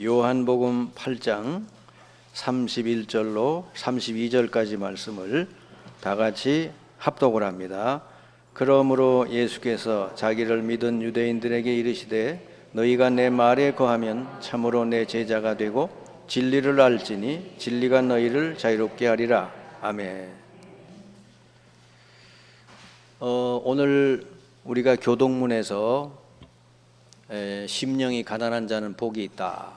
요한복음 8장 31절로 32절까지 말씀을 다 같이 합독을 합니다. 그러므로 예수께서 자기를 믿은 유대인들에게 이르시되 너희가 내 말에 거하면 참으로 내 제자가 되고 진리를 알지니 진리가 너희를 자유롭게 하리라. 아멘. 오늘 우리가 교동문에서 심령이 가난한 자는 복이 있다,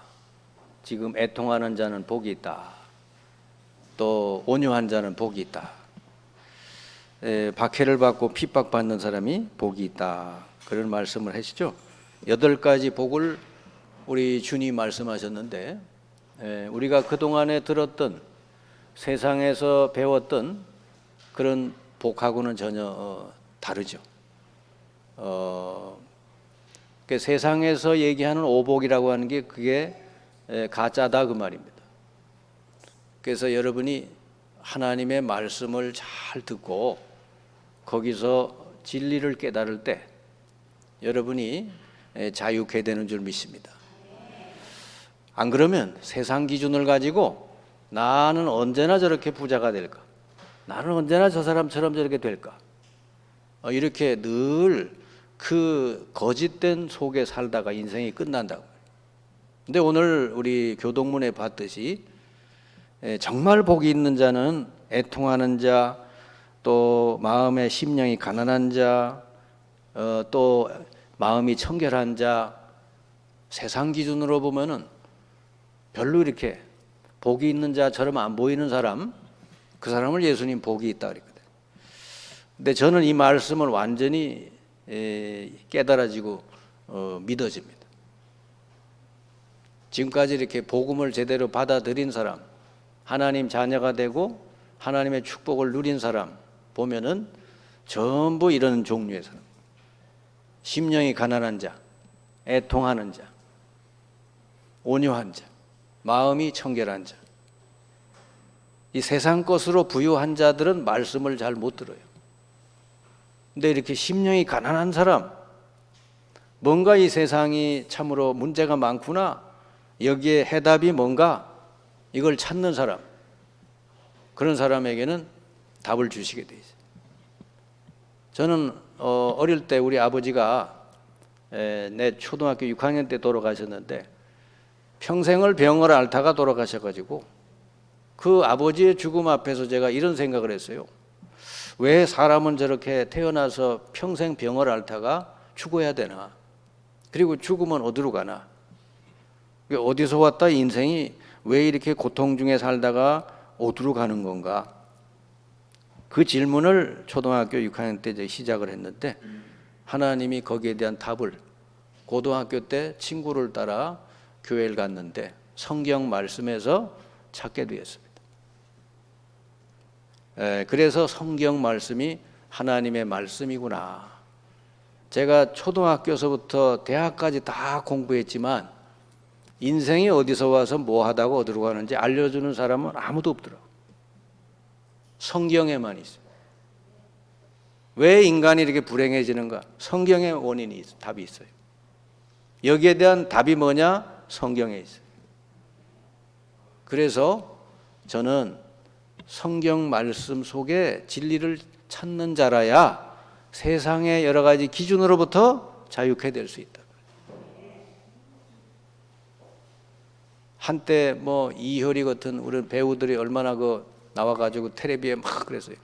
지금 애통하는 자는 복이 있다, 또 온유한 자는 복이 있다, 박해를 받고 핍박받는 사람이 복이 있다, 그런 말씀을 하시죠. 8가지 복을 우리 주님 말씀하셨는데, 우리가 그동안에 들었던 세상에서 배웠던 그런 복하고는 전혀 다르죠. 세상에서 얘기하는 오복이라고 하는 게 그게 가짜다 그 말입니다. 그래서 여러분이 하나님의 말씀을 잘 듣고 거기서 진리를 깨달을 때 여러분이 자유케 되는 줄 믿습니다. 안 그러면 세상 기준을 가지고 나는 언제나 저렇게 부자가 될까, 나는 언제나 저 사람처럼 저렇게 될까, 이렇게 늘 그 거짓된 속에 살다가 인생이 끝난다고. 근데 오늘 우리 교동문에 봤듯이 정말 복이 있는 자는 애통하는 자, 또 마음의 심령이 가난한 자, 또 마음이 청결한 자, 세상 기준으로 보면은 별로 이렇게 복이 있는 자처럼 안 보이는 사람, 그 사람을 예수님 복이 있다 그랬거든요. 근데 저는 이 말씀을 완전히 깨달아지고 믿어집니다. 지금까지 이렇게 복음을 제대로 받아들인 사람, 하나님 자녀가 되고 하나님의 축복을 누린 사람 보면은 전부 이런 종류의 사람, 심령이 가난한 자, 애통하는 자, 온유한 자, 마음이 청결한 자. 이 세상 것으로 부유한 자들은 말씀을 잘 못 들어요. 근데 이렇게 심령이 가난한 사람, 뭔가 이 세상이 참으로 문제가 많구나, 여기에 해답이 뭔가, 이걸 찾는 사람, 그런 사람에게는 답을 주시게 돼 있어요. 저는 어릴 때 우리 아버지가 내 초등학교 6학년 때 돌아가셨는데 평생을 병을 앓다가 돌아가셔가지고 그 아버지의 죽음 앞에서 제가 이런 생각을 했어요. 왜 사람은 저렇게 태어나서 평생 병을 앓다가 죽어야 되나? 그리고 죽으면 어디로 가나? 어디서 왔다 인생이 왜 이렇게 고통 중에 살다가 어디로 가는 건가? 그 질문을 초등학교 6학년 때 시작을 했는데 하나님이 거기에 대한 답을 고등학교 때 친구를 따라 교회를 갔는데 성경 말씀에서 찾게 되었습니다. 그래서 성경 말씀이 하나님의 말씀이구나. 제가 초등학교서부터 대학까지 다 공부했지만 인생이 어디서 와서 뭐 하다가 어디로 가는지 알려주는 사람은 아무도 없더라고요. 성경에만 있어요. 왜 인간이 이렇게 불행해지는가? 성경의 원인이 있어요. 답이 있어요. 여기에 대한 답이 뭐냐? 성경에 있어요. 그래서 저는 성경 말씀 속에 진리를 찾는 자라야 세상의 여러 가지 기준으로부터 자유케 될 수 있다. 한때 뭐 이효리 같은 우리 배우들이 얼마나 나와가지고 텔레비에 막 그랬어요.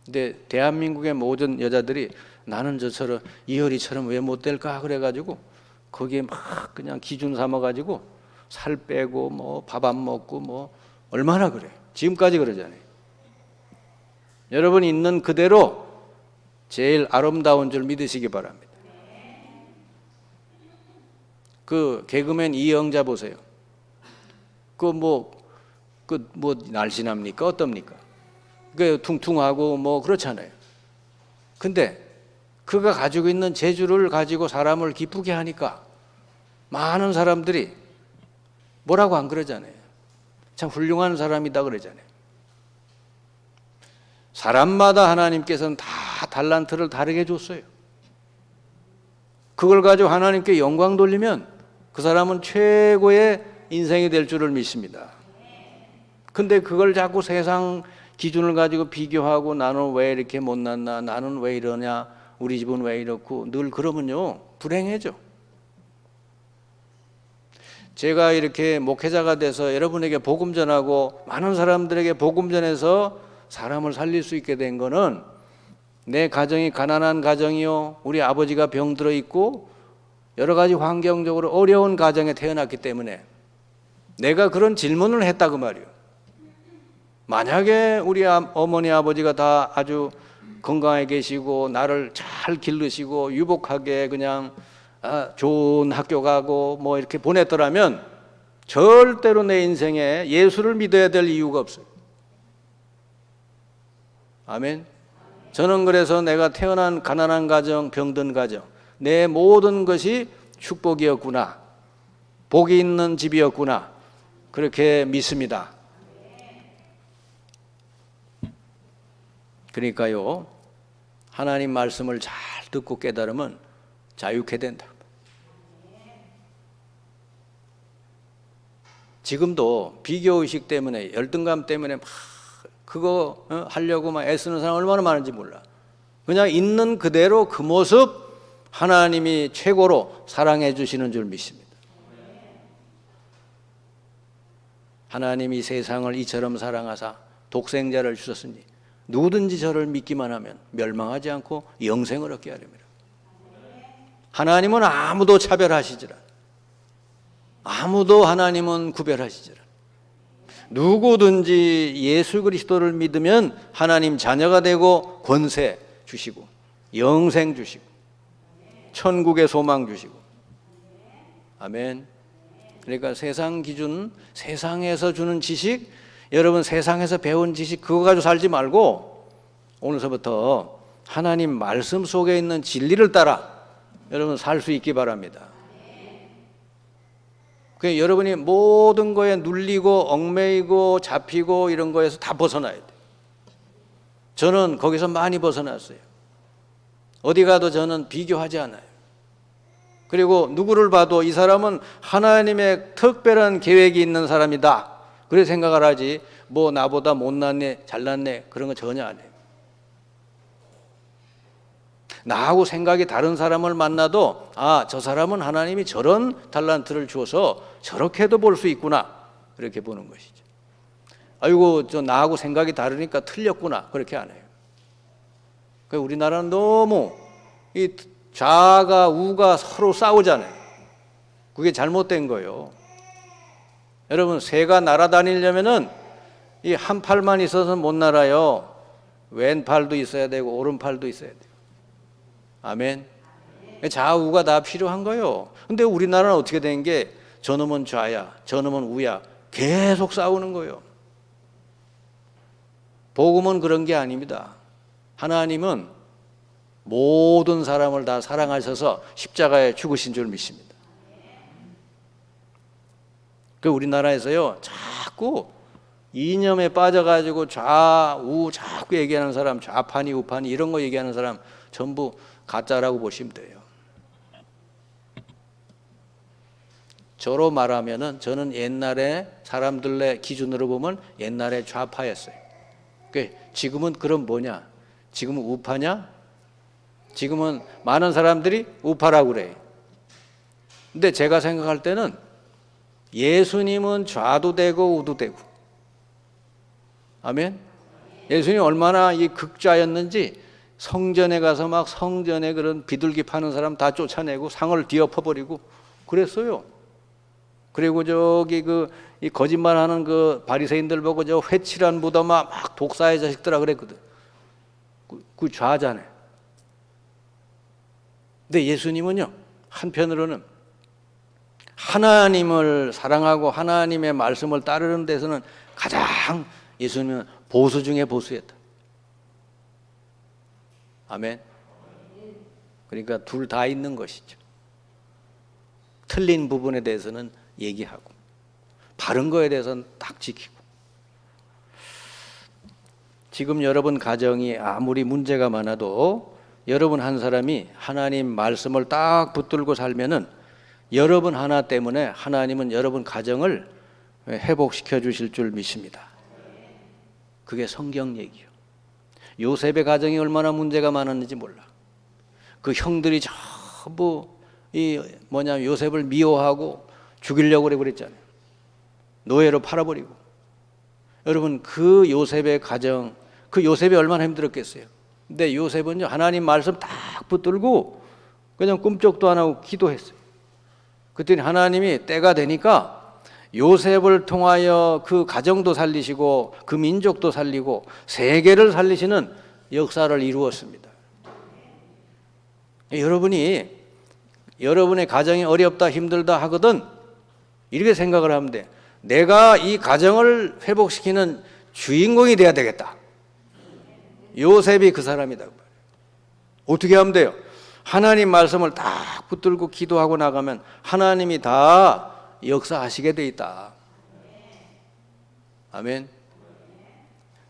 근데 대한민국의 모든 여자들이 나는 저처럼 이효리처럼 왜 못 될까 그래가지고 거기에 막 그냥 기준 삼아가지고 살 빼고 뭐 밥 안 먹고 뭐 얼마나 그래. 지금까지 그러잖아요. 여러분 있는 그대로 제일 아름다운 줄 믿으시기 바랍니다. 그 개그맨 이영자 보세요. 뭐 날씬합니까? 어떻습니까? 그 퉁퉁하고 뭐 그렇잖아요. 근데 그가 가지고 있는 재주를 가지고 사람을 기쁘게 하니까 많은 사람들이 뭐라고 안 그러잖아요. 참 훌륭한 사람이다 그러잖아요. 사람마다 하나님께서는 다 달란트를 다르게 줬어요. 그걸 가지고 하나님께 영광 돌리면 그 사람은 최고의 인생이 될 줄을 믿습니다. 근데 그걸 자꾸 세상 기준을 가지고 비교하고 나는 왜 이렇게 못났나, 나는 왜 이러냐, 우리 집은 왜 이렇고 늘 그러면요 불행해져. 제가 이렇게 목회자가 돼서 여러분에게 복음 전하고 많은 사람들에게 복음 전해서 사람을 살릴 수 있게 된 거는 내 가정이 가난한 가정이요, 우리 아버지가 병들어 있고 여러 가지 환경적으로 어려운 가정에 태어났기 때문에 내가 그런 질문을 했다 그 말이에요. 만약에 우리 어머니 아버지가 다 아주 건강해 계시고 나를 잘 기르시고 유복하게 그냥 좋은 학교 가고 뭐 이렇게 보냈더라면 절대로 내 인생에 예수를 믿어야 될 이유가 없어요. 아멘. 저는 그래서 내가 태어난 가난한 가정, 병든 가정, 내 모든 것이 축복이었구나, 복이 있는 집이었구나, 그렇게 믿습니다. 그러니까요, 하나님 말씀을 잘 듣고 깨달으면 자유케 된다. 지금도 비교의식 때문에, 열등감 때문에 막 그거 하려고 막 애쓰는 사람 얼마나 많은지 몰라. 그냥 있는 그대로 그 모습 하나님이 최고로 사랑해 주시는 줄 믿습니다. 하나님이 세상을 이처럼 사랑하사 독생자를 주셨으니 누구든지 저를 믿기만 하면 멸망하지 않고 영생을 얻게 하렵니다. 하나님은 아무도 차별하시지라, 아무도 하나님은 구별하시지라. 누구든지 예수 그리스도를 믿으면 하나님 자녀가 되고 권세 주시고 영생 주시고 천국의 소망 주시고. 아멘. 그러니까 세상 기준, 세상에서 주는 지식, 여러분 세상에서 배운 지식 그거 가지고 살지 말고 오늘서부터 하나님 말씀 속에 있는 진리를 따라 여러분 살 수 있기 바랍니다. 그 여러분이 모든 거에 눌리고 얽매이고 잡히고 이런 거에서 다 벗어나야 돼요. 저는 거기서 많이 벗어났어요. 어디 가도 저는 비교하지 않아요. 그리고 누구를 봐도 이 사람은 하나님의 특별한 계획이 있는 사람이다, 그래 생각을 하지, 뭐 나보다 못났네 잘났네 그런 거 전혀 안 해요. 나하고 생각이 다른 사람을 만나도 저 사람은 하나님이 저런 달란트를 주어서 저렇게도 볼 수 있구나, 그렇게 보는 것이죠. 아이고 저 나하고 생각이 다르니까 틀렸구나, 그렇게 안 해요. 우리나라는 너무 이 좌가 우가 서로 싸우잖아요. 그게 잘못된 거예요. 여러분 새가 날아다니려면은 이 한 팔만 있어서는 못 날아요. 왼팔도 있어야 되고 오른팔도 있어야 돼요. 아멘. 좌우가 다 필요한 거예요. 근데 우리나라는 어떻게 된 게 저놈은 좌야, 저놈은 우야, 계속 싸우는 거예요. 복음은 그런 게 아닙니다. 하나님은 모든 사람을 다 사랑하셔서 십자가에 죽으신 줄 믿습니다. 그 우리나라에서요 자꾸 이념에 빠져가지고 좌우 자꾸 얘기하는 사람, 좌판이 우판이 이런 거 얘기하는 사람 전부 가짜라고 보시면 돼요. 저로 말하면은 저는 옛날에 사람들의 기준으로 보면 옛날에 좌파였어요. 지금은 그럼 뭐냐? 지금은 우파냐? 지금은 많은 사람들이 우파라고 그래요. 근데 제가 생각할 때는 예수님은 좌도 되고 우도 되고. 아멘. 예수님이 얼마나 이 극좌였는지 성전에 가서 막 성전에 그런 비둘기 파는 사람 다 쫓아내고 상을 뒤엎어버리고 그랬어요. 그리고 저기 이 거짓말하는 그 바리새인들 보고 저 회칠한 무덤아 막 독사의 자식들아 그랬거든. 그 좌잖아요. 근데 예수님은요 한편으로는 하나님을 사랑하고 하나님의 말씀을 따르는 데서는 가장 예수님은 보수 중에 보수였다. 아멘. 그러니까 둘 다 있는 것이죠. 틀린 부분에 대해서는 얘기하고 바른 거에 대해서는 딱 지키고. 지금 여러분 가정이 아무리 문제가 많아도 여러분 한 사람이 하나님 말씀을 딱 붙들고 살면은 여러분 하나 때문에 하나님은 여러분 가정을 회복시켜 주실 줄 믿습니다. 그게 성경 얘기요. 요셉의 가정이 얼마나 문제가 많았는지 몰라. 그 형들이 전부 요셉을 미워하고 죽이려고 그랬잖아요. 노예로 팔아버리고. 여러분 그 요셉의 가정, 그 요셉이 얼마나 힘들었겠어요. 근데 요셉은요 하나님 말씀 딱 붙들고 그냥 꿈쩍도 안 하고 기도했어요. 그랬더니 하나님이 때가 되니까 요셉을 통하여 그 가정도 살리시고 그 민족도 살리고 세계를 살리시는 역사를 이루었습니다. 여러분이 여러분의 가정이 어렵다 힘들다 하거든 이렇게 생각을 하면 돼. 내가 이 가정을 회복시키는 주인공이 돼야 되겠다. 요셉이 그 사람이다. 어떻게 하면 돼요? 하나님 말씀을 딱 붙들고 기도하고 나가면 하나님이 다 역사하시게 돼 있다. 아멘.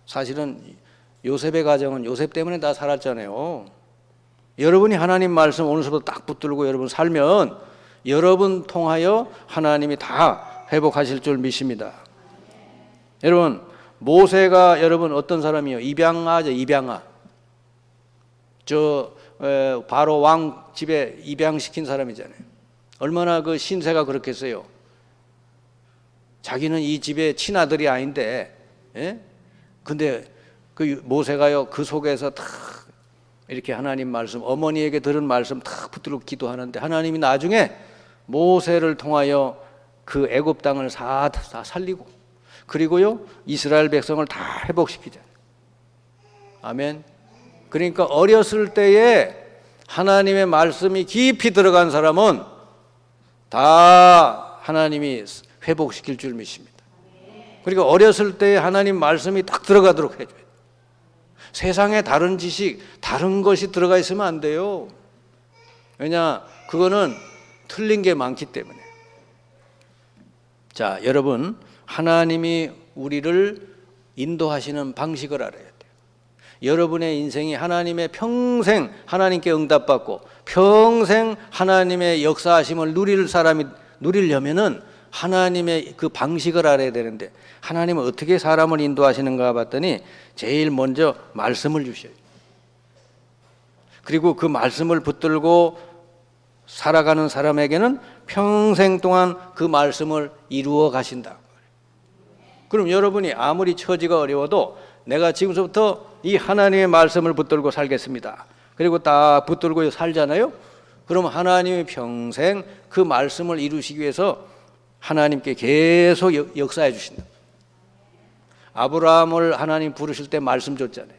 사실은 요셉의 가정은 요셉 때문에 다 살았잖아요. 여러분이 하나님 말씀 오늘서부터 딱 붙들고 여러분 살면 여러분 통하여 하나님이 다 회복하실 줄 믿습니다. 여러분 모세가 여러분 어떤 사람이요? 입양아죠. 입양아. 바로 왕 집에 입양시킨 사람이잖아요. 얼마나 그 신세가 그렇겠어요. 자기는 이 집의 친아들이 아닌데, 예? 근데 그 모세가요 그 속에서 탁 이렇게 하나님 말씀, 어머니에게 들은 말씀 탁 붙들고 기도하는데 하나님이 나중에 모세를 통하여 그 애굽 땅을 다 살리고 그리고요 이스라엘 백성을 다 회복시키잖아요. 아멘. 그러니까 어렸을 때에 하나님의 말씀이 깊이 들어간 사람은 다 하나님이 회복시킬 줄 믿습니다. 그러니까 어렸을 때에 하나님 말씀이 딱 들어가도록 해줘요. 세상에 다른 지식, 다른 것이 들어가 있으면 안 돼요. 왜냐, 그거는 틀린 게 많기 때문에. 자, 여러분, 하나님이 우리를 인도하시는 방식을 알아야 돼요. 여러분의 인생이 하나님의 평생 하나님께 응답받고 평생 하나님의 역사하심을 누리려면은 하나님의 그 방식을 알아야 되는데 하나님은 어떻게 사람을 인도하시는가 봤더니 제일 먼저 말씀을 주셔요. 그리고 그 말씀을 붙들고 살아가는 사람에게는 평생 동안 그 말씀을 이루어 가신다. 그럼 여러분이 아무리 처지가 어려워도 내가 지금부터 이 하나님의 말씀을 붙들고 살겠습니다. 그리고 딱 붙들고 살잖아요. 그럼 하나님이 평생 그 말씀을 이루시기 위해서 하나님께 계속 역사해 주신다. 아브라함을 하나님 부르실 때 말씀 줬잖아요.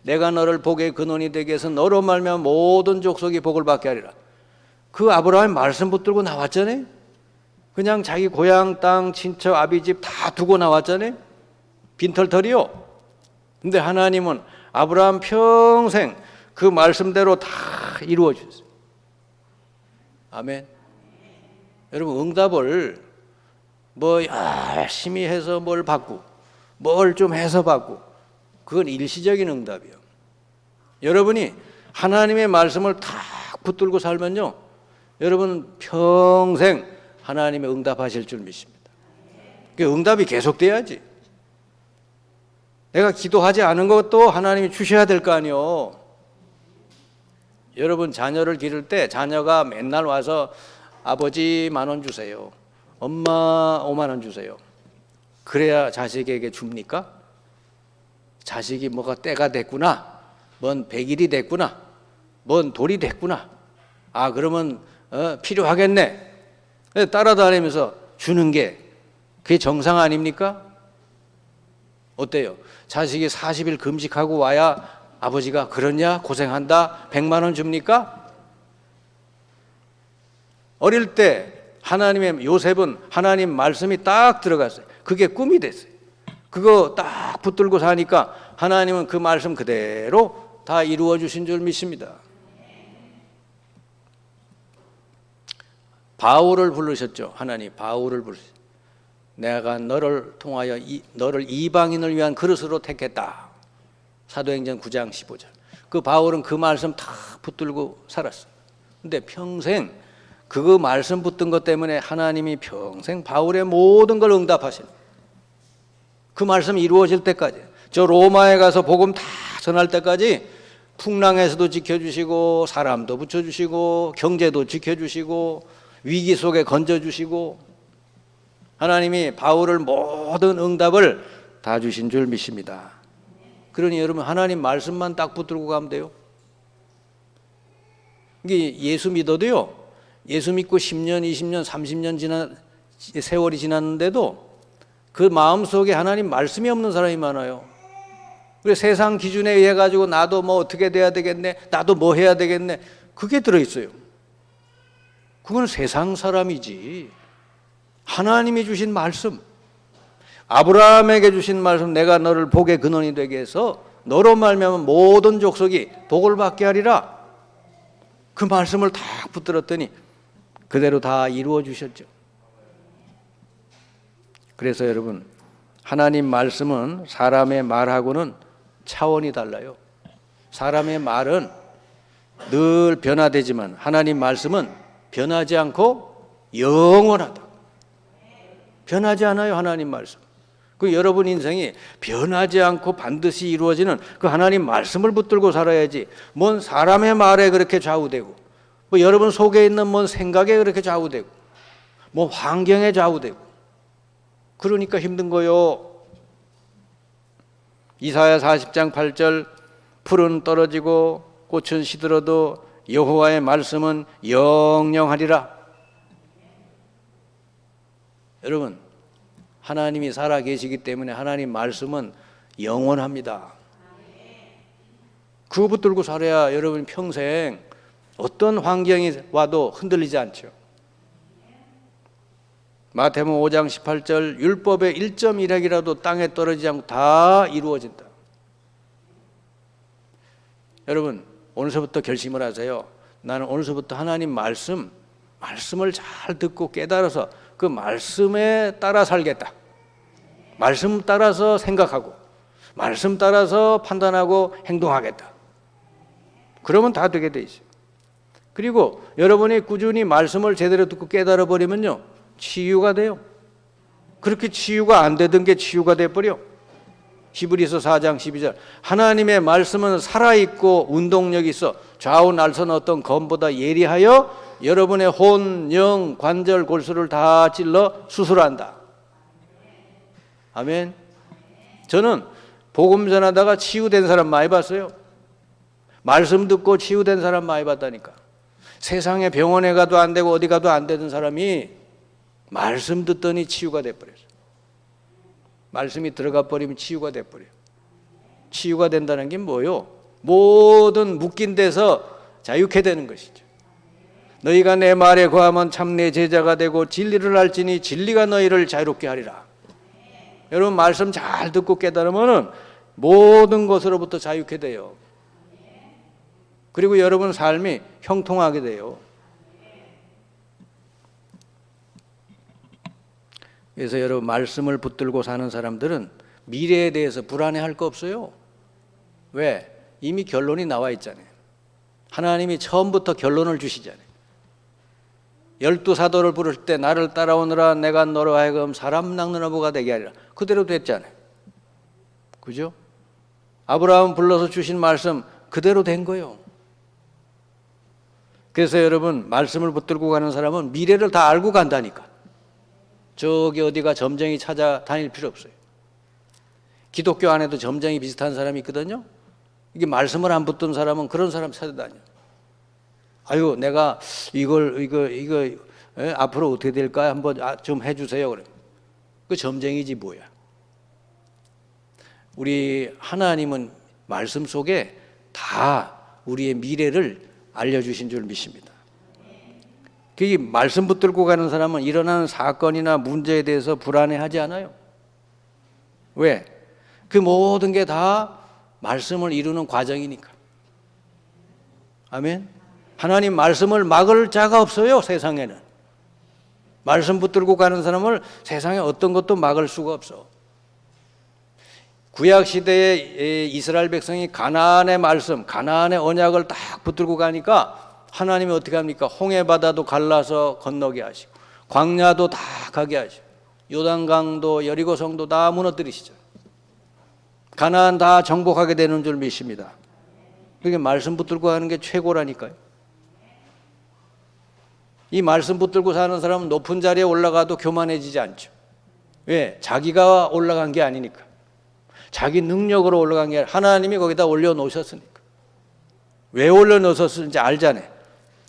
내가 너를 복의 근원이 되게 해서 너로 말미암아 모든 족속이 복을 받게 하리라. 그 아브라함이 말씀 붙들고 나왔잖아요. 그냥 자기 고향 땅 친척 아비집 다 두고 나왔잖아요. 빈털털이요. 근데 하나님은 아브라함 평생 그 말씀대로 다 이루어 주셨어요. 아멘. 여러분 응답을 뭐 열심히 해서 뭘 받고 뭘 좀 해서 받고 그건 일시적인 응답이에요. 여러분이 하나님의 말씀을 다 붙들고 살면요 여러분 평생 하나님의 응답하실 줄 믿습니다. 그 응답이 계속돼야지. 내가 기도하지 않은 것도 하나님이 주셔야 될 거 아니에요. 여러분 자녀를 기를 때 자녀가 맨날 와서 아버지 10,000원 주세요. 엄마 50,000원 주세요. 그래야 자식에게 줍니까? 자식이 뭐가 때가 됐구나. 뭔 100일이 됐구나. 뭔 돌이 됐구나. 아 그러면 필요하겠네. 따라다니면서 주는 게 그게 정상 아닙니까? 어때요? 자식이 40일 금식하고 와야 아버지가 그러냐 고생한다 100,000원 줍니까? 어릴 때 하나님의 요셉은 하나님 말씀이 딱 들어갔어요. 그게 꿈이 됐어요. 그거 딱 붙들고 사니까 하나님은 그 말씀 그대로 다 이루어 주신 줄 믿습니다. 바울을 부르셨죠. 하나님 바울을 부르셨죠. 내가 너를 통하여 너를 이방인을 위한 그릇으로 택했다. 사도행전 9장 15절. 그 바울은 그 말씀 다 붙들고 살았어요. 근데 평생 그 말씀 붙든 것 때문에 하나님이 평생 바울의 모든 걸 응답하시는, 그 말씀이 이루어질 때까지, 저 로마에 가서 복음 다 전할 때까지 풍랑에서도 지켜주시고 사람도 붙여주시고 경제도 지켜주시고 위기 속에 건져주시고 하나님이 바울을 모든 응답을 다 주신 줄 믿습니다. 그러니 여러분, 하나님 말씀만 딱 붙들고 가면 돼요. 이게 예수 믿어도요, 예수 믿고 10년, 20년, 30년 지난 세월이 지났는데도 그 마음속에 하나님 말씀이 없는 사람이 많아요. 그래서 세상 기준에 의해 가지고 나도 뭐 어떻게 돼야 되겠네, 나도 뭐 해야 되겠네, 그게 들어있어요. 그건 세상 사람이지. 하나님이 주신 말씀, 아브라함에게 주신 말씀, 내가 너를 복의 근원이 되게 해서 너로 말미암아 모든 족속이 복을 받게 하리라, 그 말씀을 다 붙들었더니 그대로 다 이루어 주셨죠. 그래서 여러분, 하나님 말씀은 사람의 말하고는 차원이 달라요. 사람의 말은 늘 변화되지만 하나님 말씀은 변하지 않고 영원하다. 변하지 않아요, 하나님 말씀. 그 여러분 인생이 변하지 않고 반드시 이루어지는 그 하나님 말씀을 붙들고 살아야지, 뭔 사람의 말에 그렇게 좌우되고, 뭐 여러분 속에 있는 뭔 생각에 그렇게 좌우되고, 뭐 환경에 좌우되고, 그러니까 힘든 거요. 이사야 40장 8절, 풀은 떨어지고 꽃은 시들어도 여호와의 말씀은 영영하리라. 여러분, 하나님이 살아 계시기 때문에 하나님 말씀은 영원합니다. 그거 붙들고 살아야 여러분 평생 어떤 환경이 와도 흔들리지 않죠. 마태복음 5장 18절, 율법의 1.1핵이라도 땅에 떨어지지 않고 다 이루어진다. 여러분, 오늘서부터 결심을 하세요. 나는 오늘서부터 하나님 말씀을 잘 듣고 깨달아서 그 말씀에 따라 살겠다. 말씀 따라서 생각하고 말씀 따라서 판단하고 행동하겠다. 그러면 다 되게 돼 있어요. 그리고 여러분이 꾸준히 말씀을 제대로 듣고 깨달아 버리면요, 치유가 돼요. 그렇게 치유가 안 되던 게 치유가 돼버려. 히브리서 4장 12절, 하나님의 말씀은 살아있고 운동력이 있어 좌우 날선 어떤 검보다 예리하여 여러분의 혼, 영, 관절, 골수를 다 찔러 수술한다. 아멘. 저는 복음 전하다가 치유된 사람 많이 봤어요. 말씀 듣고 치유된 사람 많이 봤다니까. 세상에 병원에 가도 안 되고 어디 가도 안 되던 사람이 말씀 듣더니 치유가 돼버렸어요. 말씀이 들어가 버리면 치유가 돼버려요. 치유가 된다는 게 뭐요? 모든 묶인 데서 자유케 되는 것이죠. 너희가 내 말에 거하면 참 내 제자가 되고 진리를 알지니 진리가 너희를 자유롭게 하리라. 여러분, 말씀 잘 듣고 깨달으면 모든 것으로부터 자유케 돼요. 그리고 여러분 삶이 형통하게 돼요. 그래서 여러분, 말씀을 붙들고 사는 사람들은 미래에 대해서 불안해할 거 없어요. 왜? 이미 결론이 나와 있잖아요. 하나님이 처음부터 결론을 주시잖아요. 12사도를 부를 때 나를 따라오느라 내가 너로 하여금 사람 낚는 어부가 되게 하리라. 그대로 됐잖아요. 그죠? 아브라함 불러서 주신 말씀 그대로 된 거예요. 그래서 여러분, 말씀을 붙들고 가는 사람은 미래를 다 알고 간다니까. 저기 어디가 점쟁이 찾아다닐 필요 없어요. 기독교 안에도 점쟁이 비슷한 사람이 있거든요. 이게 말씀을 안 붙든 사람은 그런 사람 찾아다녀요. 아유, 내가 이거 앞으로 어떻게 될까 한번 좀 해주세요. 그래. 그 점쟁이지 뭐야. 우리 하나님은 말씀 속에 다 우리의 미래를 알려주신 줄 믿습니다. 그 말씀 붙들고 가는 사람은 일어나는 사건이나 문제에 대해서 불안해하지 않아요. 왜? 그 모든 게 다 말씀을 이루는 과정이니까. 아멘. 하나님 말씀을 막을 자가 없어요, 세상에는. 말씀 붙들고 가는 사람을 세상에 어떤 것도 막을 수가 없어. 구약 시대에 이스라엘 백성이 가나안의 말씀, 가나안의 언약을 딱 붙들고 가니까 하나님이 어떻게 합니까? 홍해 바다도 갈라서 건너게 하시고 광야도 다 가게 하시고 요단강도 여리고성도 다 무너뜨리시죠. 가나안 다 정복하게 되는 줄 믿습니다. 그게 말씀 붙들고 하는 게 최고라니까요. 이 말씀 붙들고 사는 사람은 높은 자리에 올라가도 교만해지지 않죠. 왜? 자기가 올라간 게 아니니까. 자기 능력으로 올라간 게 아니라 하나님이 거기다 올려놓으셨으니까. 왜 올려놓으셨는지 알잖아요.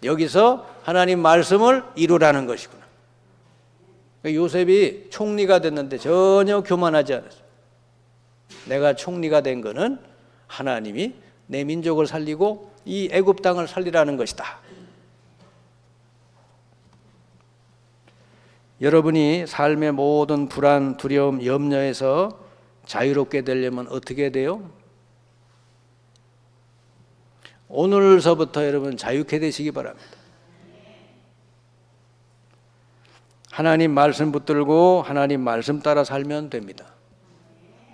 여기서 하나님 말씀을 이루라는 것이구나. 요셉이 총리가 됐는데 전혀 교만하지 않았어요. 내가 총리가 된 거는 하나님이 내 민족을 살리고 이 애굽 땅을 살리라는 것이다. 여러분이 삶의 모든 불안, 두려움, 염려에서 자유롭게 되려면 어떻게 돼요? 오늘서부터 여러분 자유케 되시기 바랍니다. 하나님 말씀 붙들고 하나님 말씀 따라 살면 됩니다.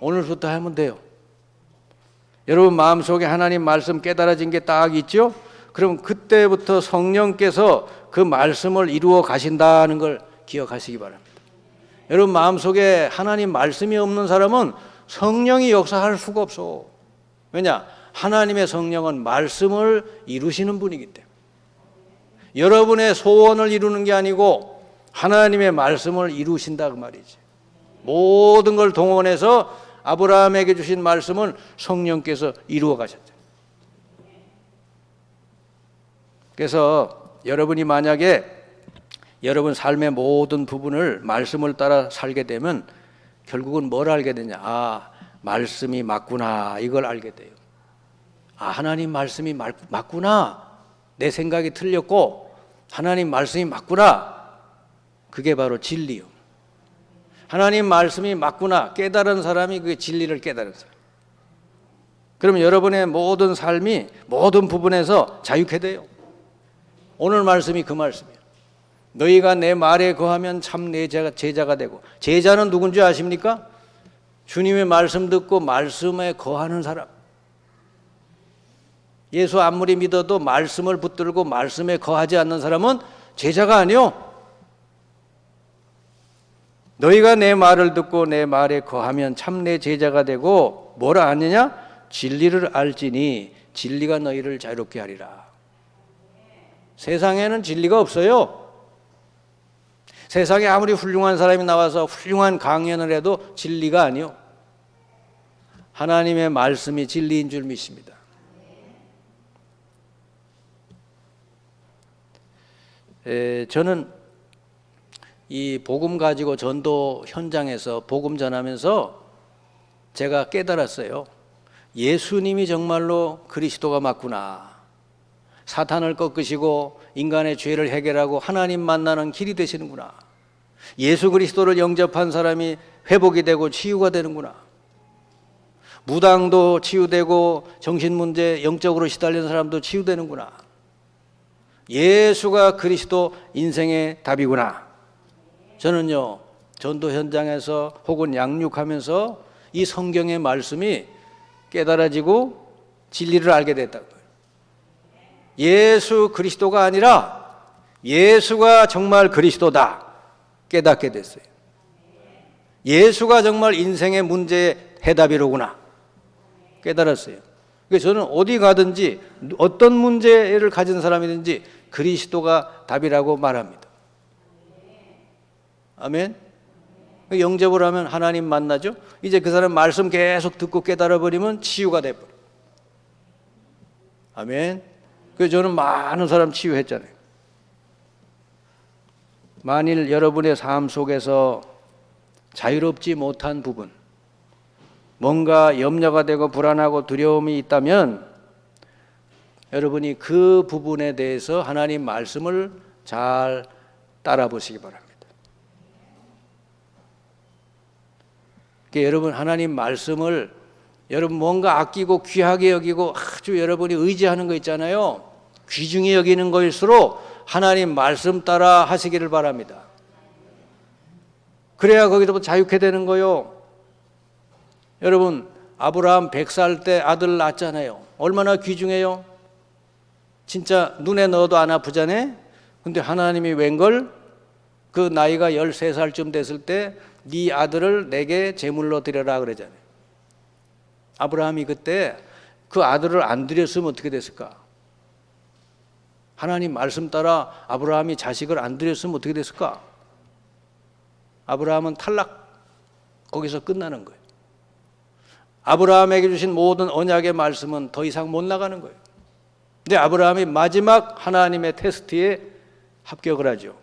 오늘부터 하면 돼요. 여러분 마음속에 하나님 말씀 깨달아진 게 딱 있죠? 그럼 그때부터 성령께서 그 말씀을 이루어 가신다는 걸 기억하시기 바랍니다. 여러분 마음속에 하나님 말씀이 없는 사람은 성령이 역사할 수가 없어. 왜냐? 하나님의 성령은 말씀을 이루시는 분이기 때문에. 여러분의 소원을 이루는 게 아니고 하나님의 말씀을 이루신다 그 말이지. 모든 걸 동원해서 아브라함에게 주신 말씀을 성령께서 이루어 가셨죠. 그래서 여러분이 만약에 여러분 삶의 모든 부분을 말씀을 따라 살게 되면 결국은 뭘 알게 되냐? 아, 말씀이 맞구나. 이걸 알게 돼요. 아, 하나님 말씀이 맞구나. 내 생각이 틀렸고 하나님 말씀이 맞구나. 그게 바로 진리요. 하나님 말씀이 맞구나. 깨달은 사람이 그 진리를 깨달은 사람. 그러면 여러분의 모든 삶이 모든 부분에서 자유케 돼요. 오늘 말씀이 그 말씀이에요. 너희가 내 말에 거하면 참 내 제자가 되고. 제자는 누군지 아십니까? 주님의 말씀 듣고 말씀에 거하는 사람. 예수 아무리 믿어도 말씀을 붙들고 말씀에 거하지 않는 사람은 제자가 아니요. 너희가 내 말을 듣고 내 말에 거하면 참 내 제자가 되고 뭐라 하느냐? 진리를 알지니 진리가 너희를 자유롭게 하리라. 세상에는 진리가 없어요. 세상에 아무리 훌륭한 사람이 나와서 훌륭한 강연을 해도 진리가 아니요. 하나님의 말씀이 진리인 줄 믿습니다. 저는 이 복음 가지고 전도 현장에서 복음 전하면서 제가 깨달았어요. 예수님이 정말로 그리스도가 맞구나. 사탄을 꺾으시고 인간의 죄를 해결하고 하나님 만나는 길이 되시는구나. 예수 그리스도를 영접한 사람이 회복이 되고 치유가 되는구나. 무당도 치유되고 정신문제 영적으로 시달리는 사람도 치유되는구나. 예수가 그리스도 인생의 답이구나. 저는요 전도 현장에서 혹은 양육하면서 이 성경의 말씀이 깨달아지고 진리를 알게 됐다고요. 예수 그리스도가 아니라 예수가 정말 그리스도다 깨닫게 됐어요. 예수가 정말 인생의 문제의 해답이로구나 깨달았어요. 그래서 저는 어디 가든지 어떤 문제를 가진 사람이든지 그리스도가 답이라고 말합니다. 아멘. 영접을 하면 하나님 만나죠. 이제 그 사람 말씀 계속 듣고 깨달아버리면 치유가 돼버려요. 아멘. 그래서 저는 많은 사람 치유했잖아요. 만일 여러분의 삶 속에서 자유롭지 못한 부분, 뭔가 염려가 되고 불안하고 두려움이 있다면 여러분이 그 부분에 대해서 하나님 말씀을 잘 따라 보시기 바랍니다. 그러니까 여러분 하나님 말씀을 여러분 뭔가 아끼고 귀하게 여기고 아주 여러분이 의지하는 거 있잖아요. 귀중히 여기는 거일수록 하나님 말씀 따라 하시기를 바랍니다. 그래야 거기서 자유케 되는 거요. 여러분 아브라함 100살 때 아들 낳았잖아요. 얼마나 귀중해요? 진짜 눈에 넣어도 안 아프잖아요. 근데 하나님이 웬걸 그 나이가 13살쯤 됐을 때 네 아들을 내게 제물로 드려라 그러잖아요. 아브라함이 그때 그 아들을 안 드렸으면 어떻게 됐을까? 하나님 말씀 따라 아브라함이 자식을 안 드렸으면 어떻게 됐을까? 아브라함은 탈락, 거기서 끝나는 거예요. 아브라함에게 주신 모든 언약의 말씀은 더 이상 못 나가는 거예요. 근데 아브라함이 마지막 하나님의 테스트에 합격을 하죠.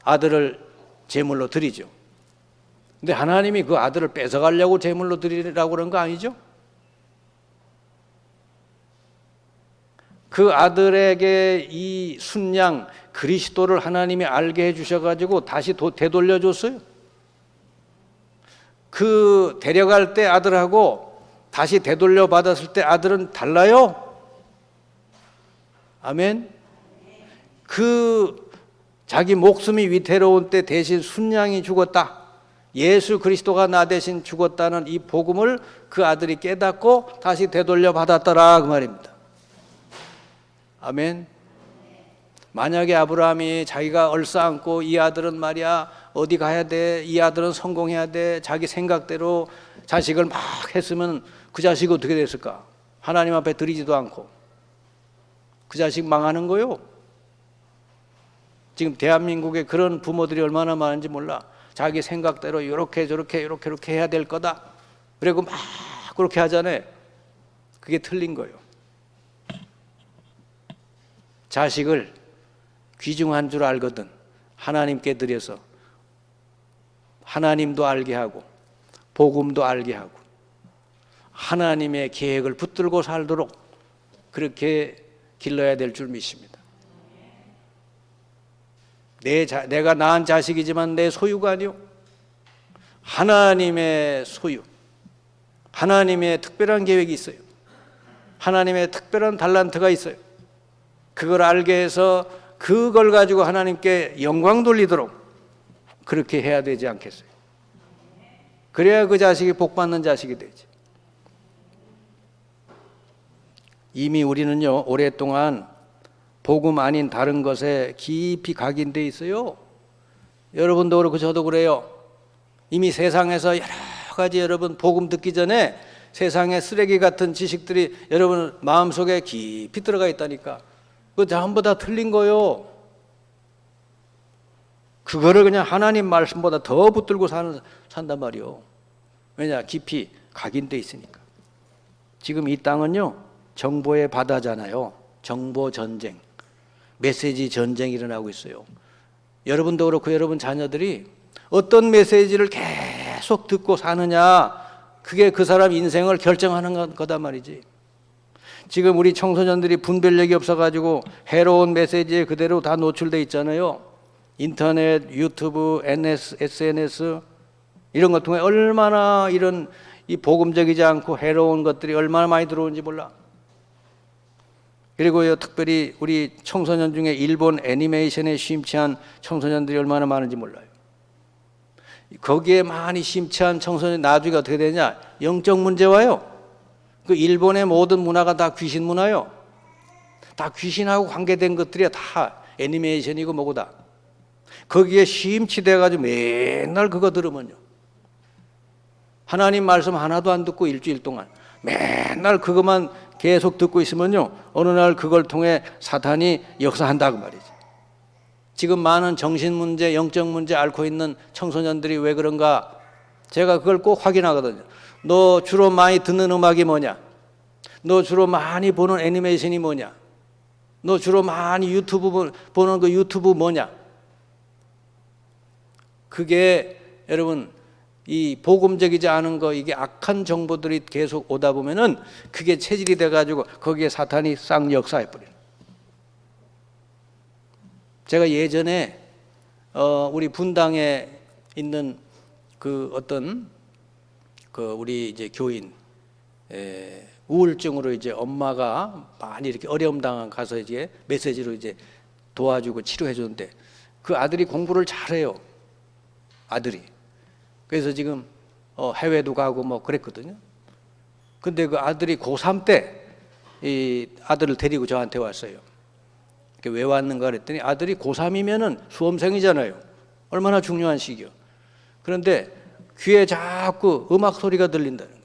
아들을 제물로 드리죠. 근데 하나님이 그 아들을 뺏어가려고 제물로 드리라고 그런 거 아니죠? 그 아들에게 이 순양 그리스도를 하나님이 알게 해주셔가지고 다시 되돌려줬어요. 그 데려갈 때 아들하고 다시 되돌려 받았을 때 아들은 달라요? 아멘. 그 자기 목숨이 위태로운 때 대신 순양이 죽었다. 예수 그리스도가 나 대신 죽었다는 이 복음을 그 아들이 깨닫고 다시 되돌려 받았더라 그 말입니다. 아멘. 만약에 아브라함이 자기가 얼싸안고 이 아들은 말이야 어디 가야 돼, 이 아들은 성공해야 돼, 자기 생각대로 자식을 막 했으면 그 자식이 어떻게 됐을까? 하나님 앞에 드리지도 않고 그 자식 망하는 거요. 지금 대한민국에 그런 부모들이 얼마나 많은지 몰라. 자기 생각대로 이렇게 저렇게 이렇게 해야 될 거다. 그리고 막 그렇게 하잖아요. 그게 틀린 거예요. 자식을 귀중한 줄 알거든 하나님께 드려서 하나님도 알게 하고 복음도 알게 하고 하나님의 계획을 붙들고 살도록 그렇게 길러야 될 줄 믿습니다. 내가 낳은 자식이지만 내 소유가 아니요. 하나님의 소유. 하나님의 특별한 계획이 있어요. 하나님의 특별한 달란트가 있어요. 그걸 알게 해서 그걸 가지고 하나님께 영광 돌리도록 그렇게 해야 되지 않겠어요? 그래야 그 자식이 복받는 자식이 되지. 이미 우리는요 오랫동안 복음 아닌 다른 것에 깊이 각인돼 있어요. 여러분도 그렇고 저도 그래요. 이미 세상에서 여러 가지 여러분 복음 듣기 전에 세상의 쓰레기 같은 지식들이 여러분 마음속에 깊이 들어가 있다니까. 그거 전부 다 틀린 거요. 그거를 그냥 하나님 말씀보다 더 붙들고 산단 말이요. 왜냐? 깊이 각인돼 있으니까. 지금 이 땅은요 정보의 바다잖아요. 정보 전쟁, 메시지 전쟁이 일어나고 있어요. 여러분도 그렇고 여러분 자녀들이 어떤 메시지를 계속 듣고 사느냐, 그게 그 사람 인생을 결정하는 거다 말이지. 지금 우리 청소년들이 분별력이 없어가지고 해로운 메시지에 그대로 다 노출돼 있잖아요. 인터넷, 유튜브, SNS 이런 것 통해 얼마나 이런 이 복음적이지 않고 해로운 것들이 얼마나 많이 들어오는지 몰라. 그리고요 특별히 우리 청소년 중에 일본 애니메이션에 심취한 청소년들이 얼마나 많은지 몰라요. 거기에 많이 심취한 청소년 나중에 어떻게 되냐? 영적 문제 와요. 그 일본의 모든 문화가 다 귀신 문화요. 다 귀신하고 관계된 것들이 다 애니메이션이고 뭐고 다. 거기에 심취돼가지고 맨날 그거 들으면요. 하나님 말씀 하나도 안 듣고 일주일 동안 맨날 그것만 계속 듣고 있으면요. 어느 날 그걸 통해 사탄이 역사한다고 말이지. 지금 많은 정신 문제, 영적 문제 앓고 있는 청소년들이 왜 그런가? 제가 그걸 꼭 확인하거든요. 너 주로 많이 듣는 음악이 뭐냐? 너 주로 많이 보는 애니메이션이 뭐냐? 너 주로 많이 유튜브 보는 그 유튜브 뭐냐? 그게 여러분 이 복음적이지 않은 거, 이게 악한 정보들이 계속 오다 보면은 그게 체질이 돼가지고 거기에 사탄이 싹 역사해버려요. 제가 예전에 우리 분당에 있는 그 어떤 그 우리 이제 교인 우울증으로 이제 엄마가 많이 이렇게 어려움 당한 가서 이제 메시지로 이제 도와주고 치료해 주는데 그 아들이 공부를 잘해요. 아들이. 그래서 지금 해외도 가고 뭐 그랬거든요. 근데 그 아들이 고3 때 이 아들을 데리고 저한테 왔어요. 왜 왔는가 그랬더니 아들이 고3이면은 수험생이잖아요. 얼마나 중요한 시기요. 그런데 귀에 자꾸 음악 소리가 들린다는 거예요.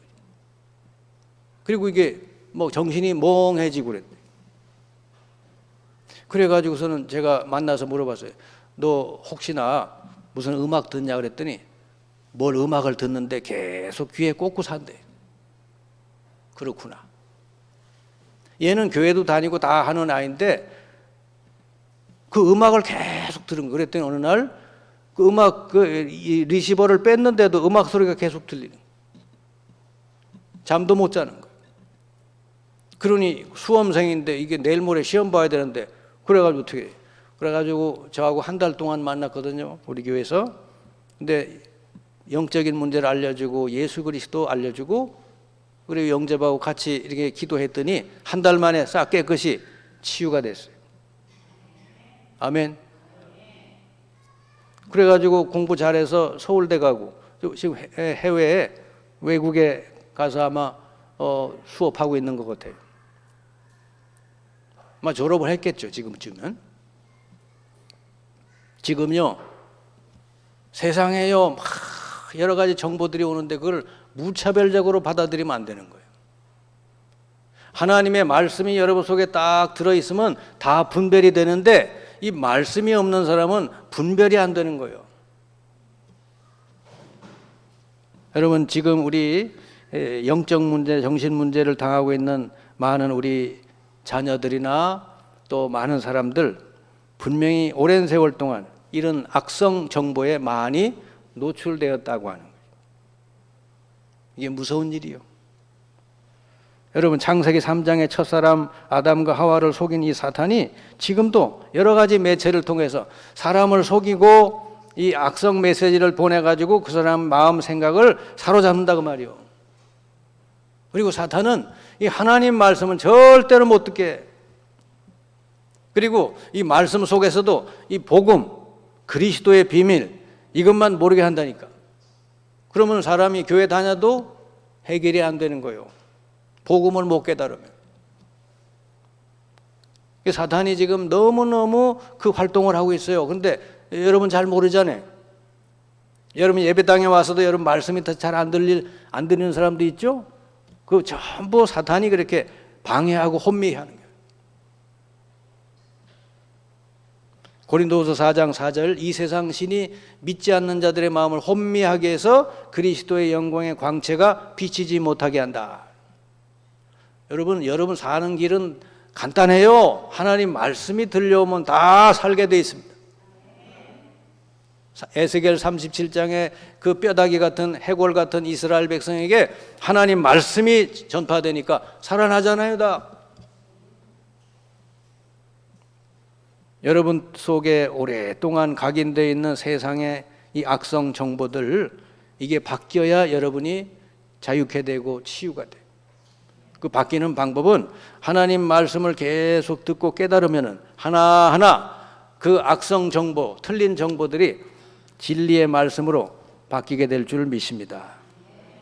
그리고 이게 뭐 정신이 멍해지고 그랬대. 그래가지고서는 제가 만나서 물어봤어요. 너 혹시나 무슨 음악 듣냐 그랬더니 뭘 음악을 듣는데 계속 귀에 꽂고 산대. 그렇구나. 얘는 교회도 다니고 다 하는 아이인데 그 음악을 계속 들은 거. 그랬더니 어느 날 그 음악 이 리시버를 뺐는데도 음악 소리가 계속 들리는 거예요. 잠도 못 자는 거예요. 그러니 수험생인데 이게 내일 모레 시험 봐야 되는데 그래가지고 어떻게 해요? 그래가지고 저하고 한 달 동안 만났거든요. 우리 교회에서. 근데 영적인 문제를 알려주고 예수 그리스도 알려주고 그리고 영접하고 같이 이렇게 기도했더니 한 달 만에 싹 깨끗이 치유가 됐어요. 아멘. 그래가지고 공부 잘해서 서울대 가고 지금 해외에 외국에 가서 아마 수업하고 있는 것 같아요. 아마 졸업을 했겠죠. 지금쯤은. 지금요 세상에요 막 여러 가지 정보들이 오는데 그걸 무차별적으로 받아들이면 안 되는 거예요. 하나님의 말씀이 여러분 속에 딱 들어있으면 다 분별이 되는데 이 말씀이 없는 사람은 분별이 안 되는 거예요. 여러분 지금 우리 영적 문제, 정신 문제를 당하고 있는 많은 우리 자녀들이나 또 많은 사람들 분명히 오랜 세월 동안 이런 악성 정보에 많이 노출되었다고 하는 거예요. 이게 무서운 일이요. 여러분 창세기 3장의 첫사람 아담과 하와를 속인 이 사탄이 지금도 여러 가지 매체를 통해서 사람을 속이고 이 악성 메시지를 보내가지고 그 사람 마음 생각을 사로잡는다고 말이요. 그리고 사탄은 이 하나님 말씀은 절대로 못 듣게 해. 그리고 이 말씀 속에서도 이 복음, 그리스도의 비밀 이것만 모르게 한다니까. 그러면 사람이 교회 다녀도 해결이 안 되는 거예요. 복음을 못 깨달으면. 사탄이 지금 너무너무 그 활동을 하고 있어요. 그런데 여러분 잘 모르잖아요. 여러분 예배당에 와서도 여러분 말씀이 잘 안 들리는 사람도 있죠? 그 전부 사탄이 그렇게 방해하고 혼미하는 거예요. 고린도후서 4장 4절 이 세상 신이 믿지 않는 자들의 마음을 혼미하게 해서 그리스도의 영광의 광채가 비치지 못하게 한다. 여러분 사는 길은 간단해요. 하나님 말씀이 들려오면 다 살게 돼 있습니다. 에스겔 37장에 그 뼈다귀 같은 해골 같은 이스라엘 백성에게 하나님 말씀이 전파되니까 살아나잖아요 다. 여러분 속에 오랫동안 각인되어 있는 세상의 이 악성 정보들 이게 바뀌어야 여러분이 자유케 되고 치유가 돼요. 그 바뀌는 방법은 하나님 말씀을 계속 듣고 깨달으면 하나하나 그 악성 정보, 틀린 정보들이 진리의 말씀으로 바뀌게 될 줄 믿습니다.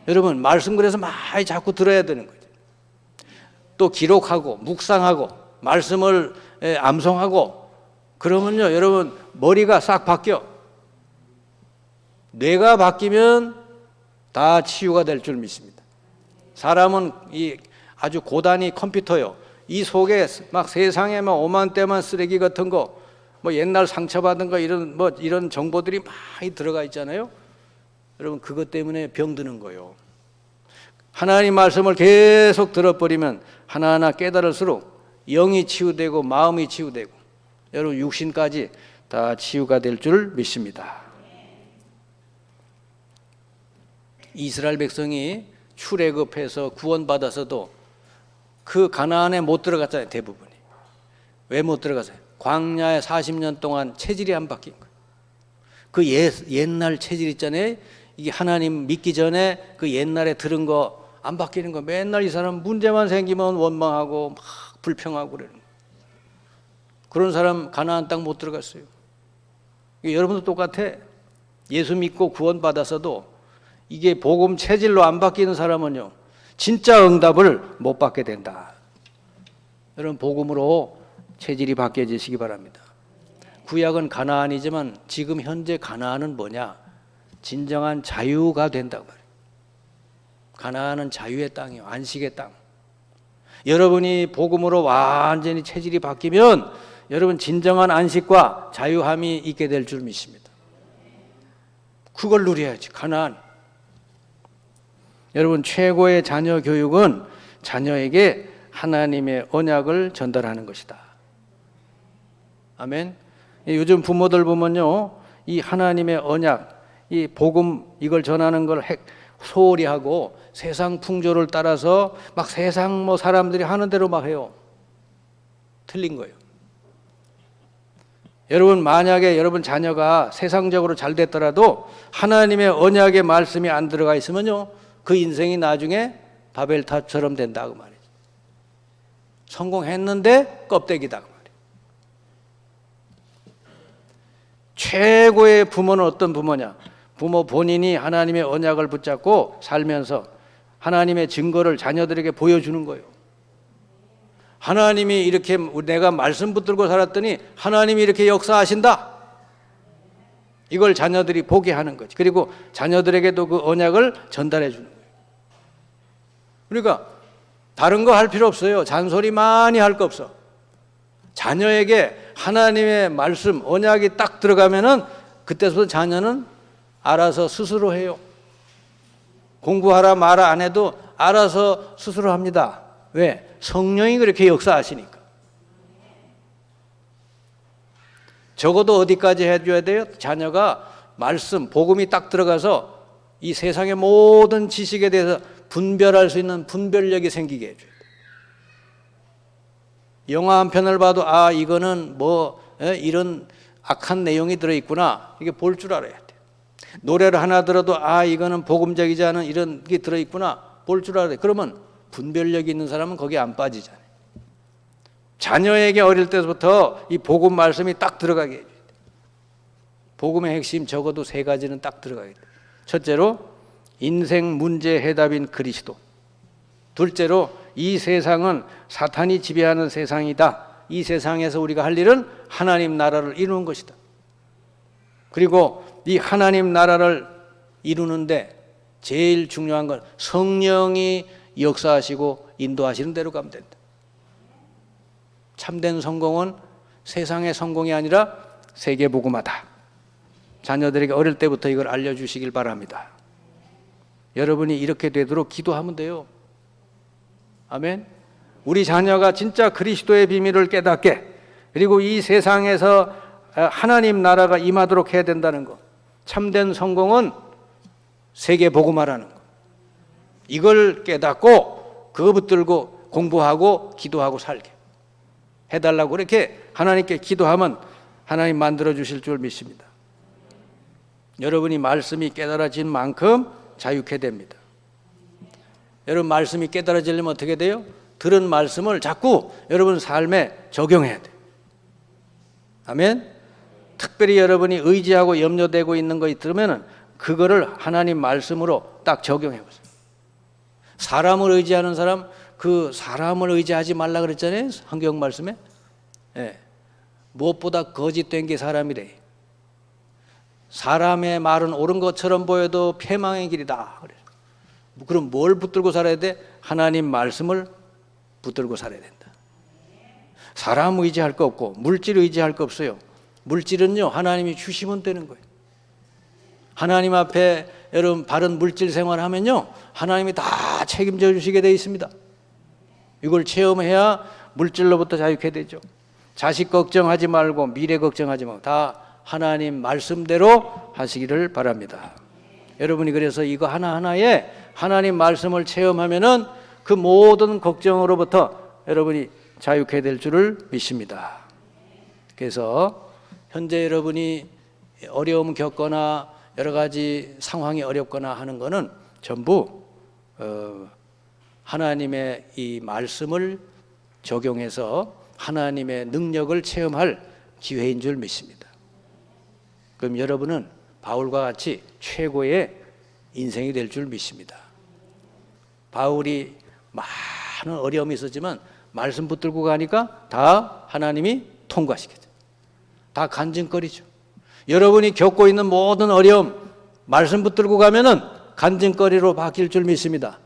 여러분 말씀 그래서 많이 자꾸 들어야 되는 거죠. 또 기록하고 묵상하고 말씀을 암송하고 그러면요 여러분 머리가 싹 바뀌어. 뇌가 바뀌면 다 치유가 될 줄 믿습니다. 사람은 이 아주 고단위 컴퓨터요. 이 속에 막 세상에 막 오만때만 쓰레기 같은 거, 뭐 옛날 상처받은 거 이런 정보들이 많이 들어가 있잖아요. 여러분 그것 때문에 병드는 거예요. 하나님 말씀을 계속 들어버리면 하나하나 깨달을수록 영이 치유되고 마음이 치유되고 여러분 육신까지 다 치유가 될 줄 믿습니다. 이스라엘 백성이 출애굽해서 구원받아서도 그 가나안에 못 들어갔잖아요. 대부분이. 왜 못 들어갔어요? 광야에 40년 동안 체질이 안 바뀐 거예요. 그 옛날 체질 있잖아요. 이게 하나님 믿기 전에 그 옛날에 들은 거 안 바뀌는 거. 맨날 이 사람 문제만 생기면 원망하고 막 불평하고 그러는 거예요. 그런 사람 가나안 땅 못 들어갔어요. 여러분도 똑같아. 예수 믿고 구원받아서도 이게 복음 체질로 안 바뀌는 사람은요 진짜 응답을 못 받게 된다. 여러분 복음으로 체질이 바뀌어지시기 바랍니다. 구약은 가나안이지만 지금 현재 가나안은 뭐냐? 진정한 자유가 된다고 말이에요. 가나안은 자유의 땅이에요. 안식의 땅. 여러분이 복음으로 완전히 체질이 바뀌면 여러분 진정한 안식과 자유함이 있게 될 줄 믿습니다. 그걸 누려야지. 가나안. 여러분 최고의 자녀 교육은 자녀에게 하나님의 언약을 전달하는 것이다. 아멘. 요즘 부모들 보면요, 이 하나님의 언약, 이 복음 이걸 전하는 걸 소홀히 하고 세상 풍조를 따라서 막 세상 뭐 사람들이 하는 대로 막 해요. 틀린 거예요. 여러분 만약에 여러분 자녀가 세상적으로 잘 됐더라도 하나님의 언약의 말씀이 안 들어가 있으면요, 그 인생이 나중에 바벨탑처럼 된다 그 말이죠. 성공했는데 껍데기다 그 말이에요. 최고의 부모는 어떤 부모냐? 부모 본인이 하나님의 언약을 붙잡고 살면서 하나님의 증거를 자녀들에게 보여주는 거예요. 하나님이 이렇게 내가 말씀 붙들고 살았더니 하나님이 이렇게 역사하신다. 이걸 자녀들이 보게 하는 거지. 그리고 자녀들에게도 그 언약을 전달해 주는 거예요. 그러니까 다른 거 할 필요 없어요. 잔소리 많이 할 거 없어. 자녀에게 하나님의 말씀, 언약이 딱 들어가면은 그때부터 자녀는 알아서 스스로 해요. 공부하라 마라 안 해도 알아서 스스로 합니다. 왜? 성령이 그렇게 역사하시니까. 적어도 어디까지 해줘야 돼요? 자녀가 말씀, 복음이 딱 들어가서 이 세상의 모든 지식에 대해서 분별할 수 있는 분별력이 생기게 해줘야 돼요. 영화 한 편을 봐도 아 이거는 뭐 이런 악한 내용이 들어있구나, 이게 볼 줄 알아야 돼요. 노래를 하나 들어도 아 이거는 복음적이지 않은 이런 게 들어있구나, 볼 줄 알아야 돼요. 그러면 분별력이 있는 사람은 거기에 안 빠지잖아요. 자녀에게 어릴 때부터 이 복음 말씀이 딱 들어가게 해줘야 돼요. 복음의 핵심 적어도 3가지는 딱 들어가게 돼요. 첫째로 인생 문제 해답인 그리스도. 둘째로 이 세상은 사탄이 지배하는 세상이다. 이 세상에서 우리가 할 일은 하나님 나라를 이루는 것이다. 그리고 이 하나님 나라를 이루는데 제일 중요한 건 성령이 역사하시고 인도하시는 대로 가면 된다. 참된 성공은 세상의 성공이 아니라 세계 복음화다. 자녀들에게 어릴 때부터 이걸 알려주시길 바랍니다. 여러분이 이렇게 되도록 기도하면 돼요. 아멘. 우리 자녀가 진짜 그리스도의 비밀을 깨닫게, 그리고 이 세상에서 하나님 나라가 임하도록 해야 된다는 것. 참된 성공은 세계 복음화라는 것. 이걸 깨닫고 그거 붙들고 공부하고 기도하고 살게 해달라고 그렇게 하나님께 기도하면 하나님 만들어 주실 줄 믿습니다. 여러분이 말씀이 깨달아진 만큼 자유케 됩니다. 여러분 말씀이 깨달아지려면 어떻게 돼요? 들은 말씀을 자꾸 여러분 삶에 적용해야 돼요. 아멘. 특별히 여러분이 의지하고 염려되고 있는 거 있으면 그거를 하나님 말씀으로 딱 적용해 보세요. 사람을 의지하는 사람, 그 사람을 의지하지 말라 그랬잖아요. 성경 말씀에. 예. 무엇보다 거짓된 게 사람이래. 사람의 말은 옳은 것처럼 보여도 패망의 길이다. 그래요. 그럼 뭘 붙들고 살아야 돼? 하나님 말씀을 붙들고 살아야 된다. 사람 의지할 거 없고 물질 의지할 거 없어요. 물질은요 하나님이 주시면 되는 거예요. 하나님 앞에 여러분 바른 물질 생활하면요 하나님이 다 책임져 주시게 되어 있습니다. 이걸 체험해야 물질로부터 자유케 되죠. 자식 걱정하지 말고 미래 걱정하지 말고 다 하나님 말씀대로 하시기를 바랍니다. 여러분이 그래서 이거 하나하나에 하나님 말씀을 체험하면은 그 모든 걱정으로부터 여러분이 자유케 될 줄을 믿습니다. 그래서 현재 여러분이 어려움 겪거나 여러 가지 상황이 어렵거나 하는 거는 전부 하나님의 이 말씀을 적용해서 하나님의 능력을 체험할 기회인 줄 믿습니다. 그럼 여러분은 바울과 같이 최고의 인생이 될 줄 믿습니다. 바울이 많은 어려움이 있었지만 말씀 붙들고 가니까 다 하나님이 통과시켜줘요. 다 간증거리죠. 여러분이 겪고 있는 모든 어려움 말씀 붙들고 가면은 간증거리로 바뀔 줄 믿습니다.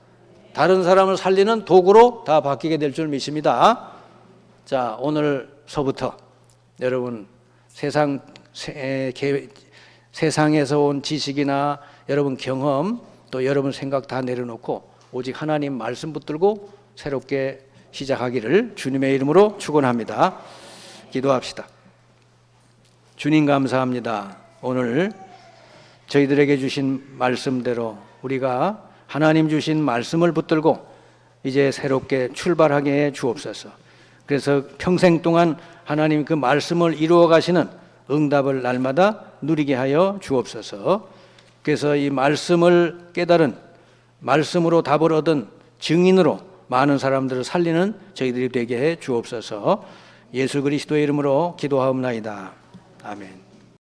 다른 사람을 살리는 도구로 다 바뀌게 될 줄 믿습니다. 자, 오늘서부터 여러분 세상에서 온 지식이나 여러분 경험 또 여러분 생각 다 내려놓고 오직 하나님 말씀 붙들고 새롭게 시작하기를 주님의 이름으로 축원합니다. 기도합시다. 주님 감사합니다. 오늘 저희들에게 주신 말씀대로 우리가 하나님 주신 말씀을 붙들고 이제 새롭게 출발하게 해 주옵소서. 그래서 평생 동안 하나님 그 말씀을 이루어 가시는 응답을 날마다 누리게 하여 주옵소서. 그래서 이 말씀을 깨달은 말씀으로 답을 얻은 증인으로 많은 사람들을 살리는 저희들이 되게 해 주옵소서. 예수 그리스도의 이름으로 기도하옵나이다. 아멘.